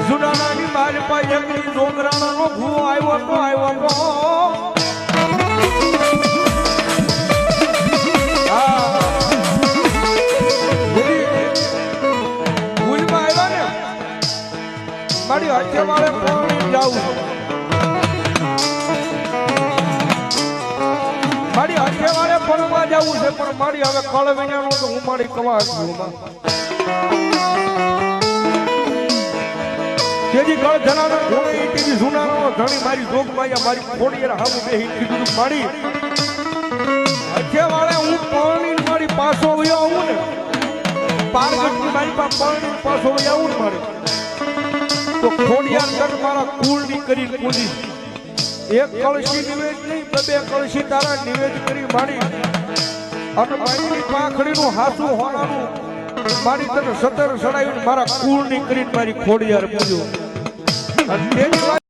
જુનાનાની મારી પાસે એક છોકરાનો ભૂવો આવ્યો તો મારી હથે વાળે પાણી જાવું મારી હથે વાળે ફરવા જવું છે પણ મારી હવે કળ વિનાનો તો હું મારી કવા છું તેજી કળ ધનાનો ધોણે તેજી જુનાનો ધણી મારી જોગ માયા મારી ખોડિયાર હામુ બેહી કીધું મારી હથે વાળે હું પાણી મારી પાછો વયો આવું ને પારગટની મારી પાસે પાણી પાછો વયો આવું ને મારી તો ખોડિયાર જન મારા કુળની કરી કુલી એક કળશી નિવેદ નહીં બે કળશી તારા નિવેદ કરી મારી અને મારી પાંખડીનું હાસું હોનાનું મારી તને સતર સડાવીને મારા કુળની કરીને મારી ખોડિયાર પૂજો અને